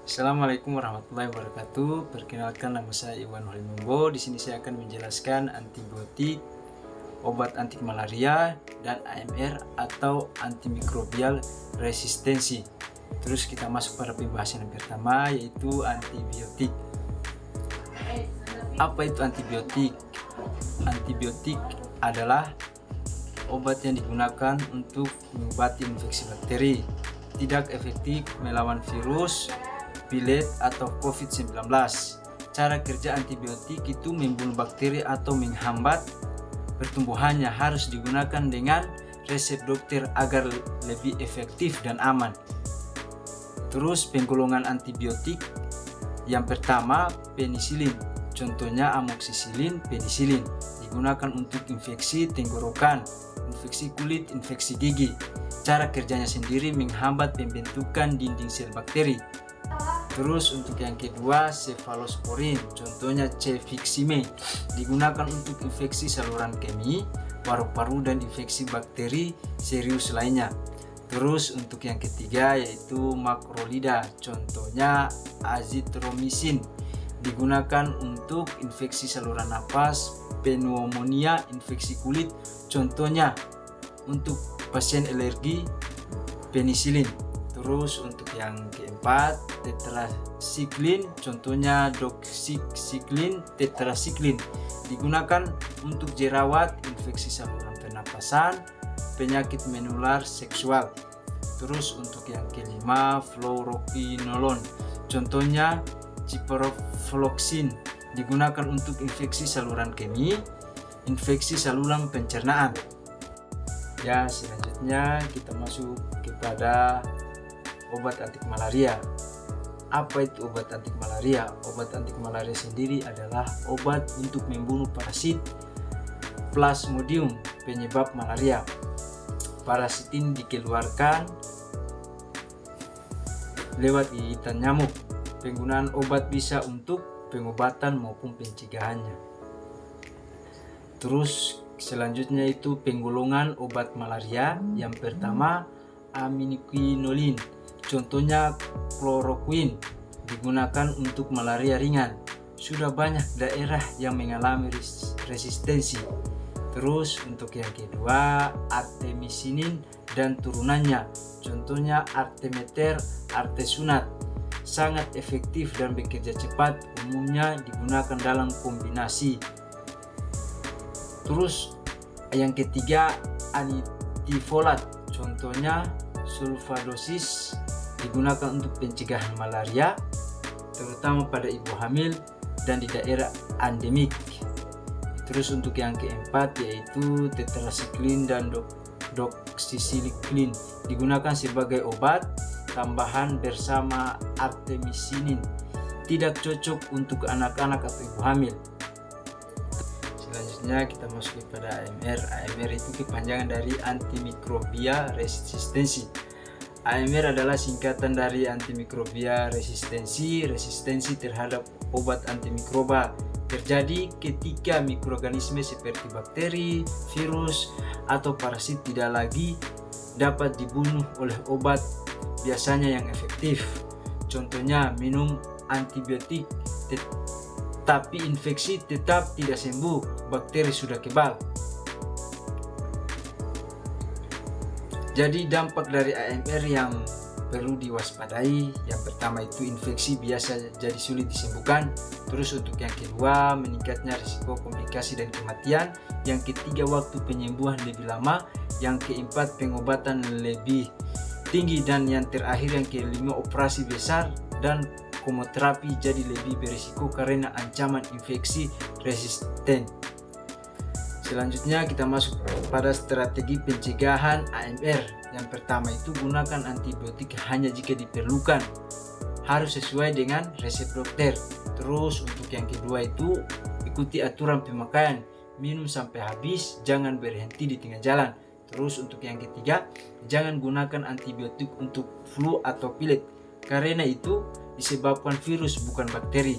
Assalamualaikum warahmatullahi wabarakatuh. Perkenalkan, nama saya Iwan Holimumbo. Di sini saya akan menjelaskan antibiotik, obat anti malaria, dan AMR atau antimikrobial resistensi. Terus kita masuk pada pembahasan yang pertama, yaitu antibiotik. Apa itu antibiotik? Antibiotik adalah obat yang digunakan untuk mengobati infeksi bakteri, tidak efektif melawan virus, pilet, atau COVID-19. Cara kerja antibiotik itu membunuh bakteri atau menghambat pertumbuhannya. Harus digunakan dengan resep dokter agar lebih efektif dan aman. Terus penggolongan antibiotik yang pertama, penisilin. Contohnya amoksisilin, penisilin. Digunakan untuk infeksi tenggorokan, infeksi kulit, infeksi gigi. Cara kerjanya sendiri menghambat pembentukan dinding sel bakteri. Terus untuk yang kedua, cefalosporin, contohnya cefixime, digunakan untuk infeksi saluran kemih, paru-paru, dan infeksi bakteri serius lainnya. Terus untuk yang ketiga yaitu makrolida, contohnya azitromisin, digunakan untuk infeksi saluran napas, pneumonia, infeksi kulit, contohnya untuk pasien alergi penisilin. Terus untuk yang keempat, tetrasiklin, contohnya doxycycline, tetrasiklin, digunakan untuk jerawat, infeksi saluran pernapasan, penyakit menular seksual. Terus untuk yang kelima, fluoroquinolone, contohnya ciprofloxacin, digunakan untuk infeksi saluran kemih, infeksi saluran pencernaan. Ya, selanjutnya kita masuk kepada obat anti malaria. Apa itu obat anti malaria? Obat anti malaria sendiri adalah obat untuk membunuh parasit Plasmodium penyebab malaria. Parasit ini dikeluarkan lewat gigitan nyamuk. Penggunaan obat bisa untuk pengobatan maupun pencegahannya. Terus selanjutnya itu penggolongan obat malaria. Yang pertama, aminquinolin, contohnya chloroquine, digunakan untuk malaria ringan. Sudah banyak daerah yang mengalami resistensi. Terus untuk yang kedua, artemisinin dan turunannya, contohnya artemeter, artesunat, sangat efektif dan bekerja cepat. Umumnya digunakan dalam kombinasi. Terus yang ketiga, antifolat, contohnya sulfadosis, digunakan untuk pencegahan malaria, terutama pada ibu hamil dan di daerah endemik. Terus untuk yang keempat yaitu tetrasiklin dan doxycycline, digunakan sebagai obat tambahan bersama artemisinin, tidak cocok untuk anak-anak atau ibu hamil. Selanjutnya kita masuk kepada AMR. AMR itu kepanjangan dari antimikrobial resistensi. AMR adalah singkatan dari antimikrobia resistensi. Resistensi terhadap obat antimikroba terjadi ketika mikroorganisme seperti bakteri, virus, atau parasit tidak lagi dapat dibunuh oleh obat biasanya yang efektif. Contohnya minum antibiotik tapi infeksi tetap tidak sembuh, bakteri sudah kebal. Jadi dampak dari AMR yang perlu diwaspadai, yang pertama itu infeksi biasa jadi sulit disembuhkan. Terus untuk yang kedua, meningkatnya risiko komplikasi dan kematian. Yang ketiga, waktu penyembuhan lebih lama. Yang keempat, pengobatan lebih tinggi. Dan yang terakhir, yang kelima, operasi besar dan kemoterapi jadi lebih berisiko karena ancaman infeksi resisten. Selanjutnya kita masuk pada strategi pencegahan AMR. Yang pertama itu, gunakan antibiotik hanya jika diperlukan, harus sesuai dengan resep dokter. Terus untuk yang kedua itu, ikuti aturan pemakaian, minum sampai habis, jangan berhenti di tengah jalan. Terus untuk yang ketiga, jangan gunakan antibiotik untuk flu atau pilet, karena itu disebabkan virus bukan bakteri.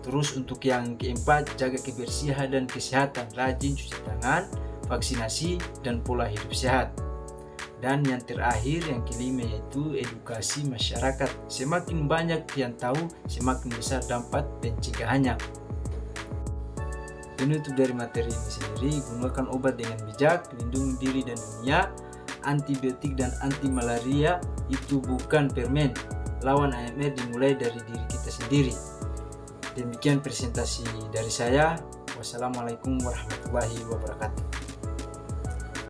Terus untuk yang keempat, jaga kebersihan dan kesehatan, rajin cuci tangan, vaksinasi, dan pola hidup sehat. Dan yang terakhir, yang kelima, yaitu edukasi masyarakat. Semakin banyak yang tahu, semakin besar dampak pencegahannya. Penutup dari materi ini sendiri, gunakan obat dengan bijak, lindungi diri dan dunia. Antibiotik dan anti malaria itu bukan permen. Lawan AMR dimulai dari diri kita sendiri. Demikian presentasi dari saya. Wassalamualaikum warahmatullahi wabarakatuh.